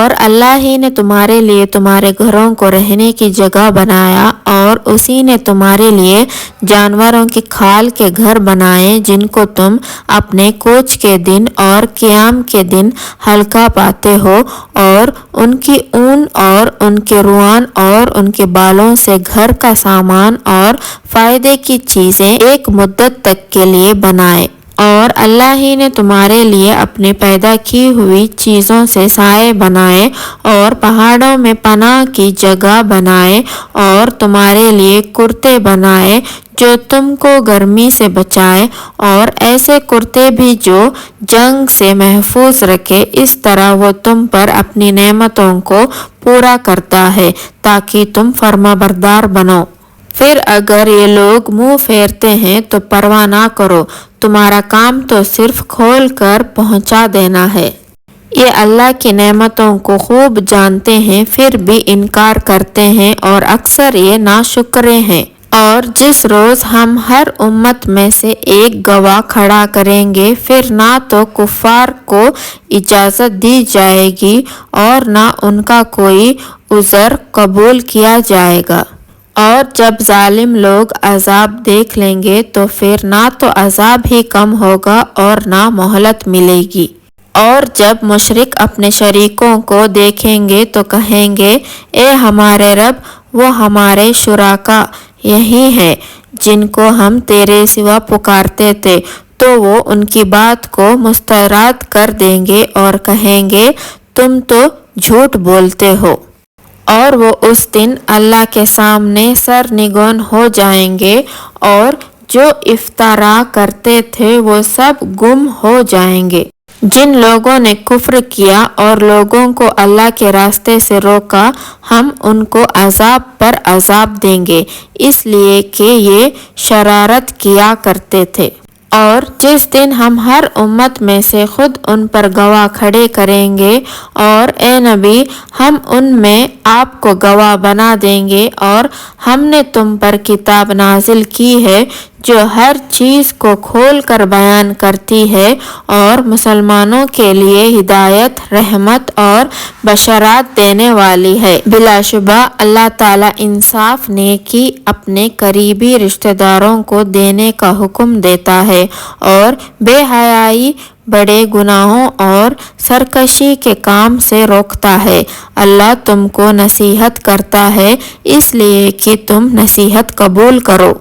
اور اللہ ہی نے تمہارے لیے تمہارے گھروں کو رہنے کی جگہ بنایا، اور اسی نے تمہارے لیے جانوروں کی کھال کے گھر بنائے جن کو تم اپنے کوچ کے دن اور قیام کے دن ہلکا پاتے ہو، اور ان کی اون اور ان کے روان اور ان کے بالوں سے گھر کا سامان اور فائدے کی چیزیں ایک مدت تک کے لیے بنائے۔ اور اللہ ہی نے تمہارے لیے اپنے پیدا کی ہوئی چیزوں سے سائے بنائے اور پہاڑوں میں پناہ کی جگہ بنائے، اور تمہارے لیے کرتے بنائے جو تم کو گرمی سے بچائے، اور ایسے کرتے بھی جو جنگ سے محفوظ رکھے۔ اس طرح وہ تم پر اپنی نعمتوں کو پورا کرتا ہے تاکہ تم فرما بردار بنو۔ پھر اگر یہ لوگ منہ پھیرتے ہیں تو پرواہ نہ کرو، تمہارا کام تو صرف کھول کر پہنچا دینا ہے۔ یہ اللہ کی نعمتوں کو خوب جانتے ہیں پھر بھی انکار کرتے ہیں اور اکثر یہ ناشکرے ہیں۔ اور جس روز ہم ہر امت میں سے ایک گواہ کھڑا کریں گے، پھر نہ تو کفار کو اجازت دی جائے گی اور نہ ان کا کوئی عذر قبول کیا جائے گا۔ اور جب ظالم لوگ عذاب دیکھ لیں گے تو پھر نہ تو عذاب ہی کم ہوگا اور نہ مہلت ملے گی۔ اور جب مشرک اپنے شریکوں کو دیکھیں گے تو کہیں گے، اے ہمارے رب، وہ ہمارے شرکا یہی ہیں جن کو ہم تیرے سوا پکارتے تھے، تو وہ ان کی بات کو مسترد کر دیں گے اور کہیں گے، تم تو جھوٹ بولتے ہو۔ اور وہ اس دن اللہ کے سامنے سرنگون ہو جائیں گے، اور جو افتراء کرتے تھے وہ سب گم ہو جائیں گے۔ جن لوگوں نے کفر کیا اور لوگوں کو اللہ کے راستے سے روکا، ہم ان کو عذاب پر عذاب دیں گے، اس لیے کہ یہ شرارت کیا کرتے تھے۔ اور جس دن ہم ہر امت میں سے خود ان پر گواہ کھڑے کریں گے، اور اے نبی، ہم ان میں آپ کو گواہ بنا دیں گے، اور ہم نے تم پر کتاب نازل کی ہے جو ہر چیز کو کھول کر بیان کرتی ہے اور مسلمانوں کے لیے ہدایت، رحمت اور بشارت دینے والی ہے۔ بلا شبہ اللہ تعالیٰ انصاف، نیکی اپنے قریبی رشتہ داروں کو دینے کا حکم دیتا ہے اور بے حیائی، بڑے گناہوں اور سرکشی کے کام سے روکتا ہے۔ اللہ تم کو نصیحت کرتا ہے اس لیے کہ تم نصیحت قبول کرو،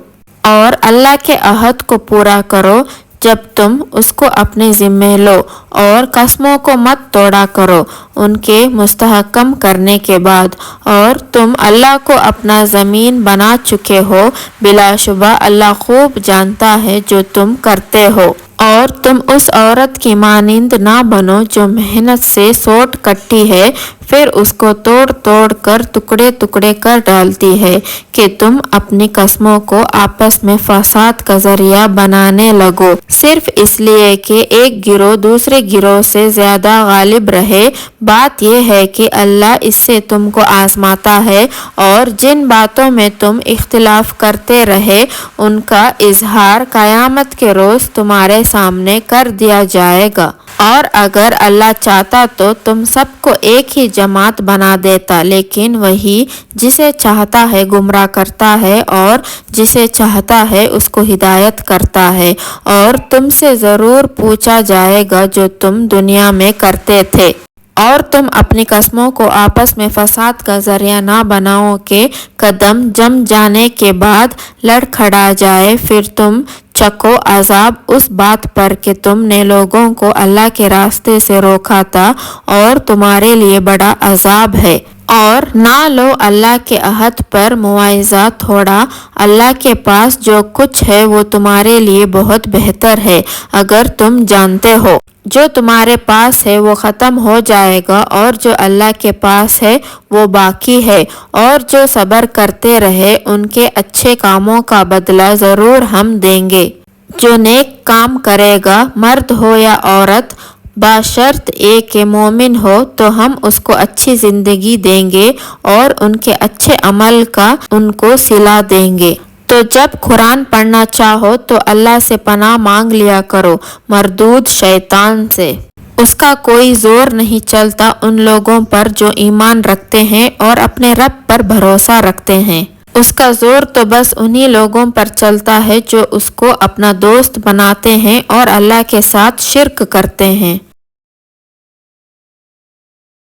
اور اللہ کے عہد کو پورا کرو جب تم اس کو اپنے ذمہ لو، اور قسموں کو مت توڑا کرو ان کے مستحکم کرنے کے بعد، اور تم اللہ کو اپنا ضامن بنا چکے ہو۔ بلا شبہ اللہ خوب جانتا ہے جو تم کرتے ہو۔ اور تم اس عورت کی مانند نہ بنو جو محنت سے سوٹ کٹتی ہے، پھر اس کو توڑ توڑ کر ٹکڑے ٹکڑے کر ڈالتی ہے کہ تم اپنی قسموں کو آپس میں فساد کا ذریعہ بنانے لگو، صرف اس لیے کہ ایک گروہ دوسرے گروہ سے زیادہ غالب رہے۔ بات یہ ہے کہ اللہ اس سے تم کو آزماتا ہے، اور جن باتوں میں تم اختلاف کرتے رہے ان کا اظہار قیامت کے روز تمہارے سامنے کر دیا جائے گا۔ اور اگر اللہ چاہتا تو تم سب کو ایک ہی جماعت بنا دیتا، لیکن وہی جسے چاہتا ہے گمراہ کرتا ہے اور جسے چاہتا ہے اس کو ہدایت کرتا ہے۔ اور تم سے ضرور پوچھا جائے گا جو تم دنیا میں کرتے تھے۔ اور تم اپنی قسموں کو آپس میں فساد کا ذریعہ نہ بناؤ کہ قدم جم جانے کے بعد لڑکھڑا جائے، پھر تم چکو عذاب اس بات پر کہ تم نے لوگوں کو اللہ کے راستے سے روکا تھا، اور تمہارے لیے بڑا عذاب ہے۔ اور نہ لو اللہ کے عہد پر مواضع تھوڑا، اللہ کے پاس جو کچھ ہے وہ تمہارے لیے بہت بہتر ہے اگر تم جانتے ہو۔ جو تمہارے پاس ہے وہ ختم ہو جائے گا، اور جو اللہ کے پاس ہے وہ باقی ہے، اور جو صبر کرتے رہے ان کے اچھے کاموں کا بدلہ ضرور ہم دیں گے۔ جو نیک کام کرے گا، مرد ہو یا عورت، بشرط ایک کہ مومن ہو، تو ہم اس کو اچھی زندگی دیں گے اور ان کے اچھے عمل کا ان کو صلہ دیں گے۔ تو جب قرآن پڑھنا چاہو تو اللہ سے پناہ مانگ لیا کرو مردود شیطان سے۔ اس کا کوئی زور نہیں چلتا ان لوگوں پر جو ایمان رکھتے ہیں اور اپنے رب پر بھروسہ رکھتے ہیں۔ اس کا زور تو بس انہی لوگوں پر چلتا ہے جو اس کو اپنا دوست بناتے ہیں اور اللہ کے ساتھ شرک کرتے ہیں۔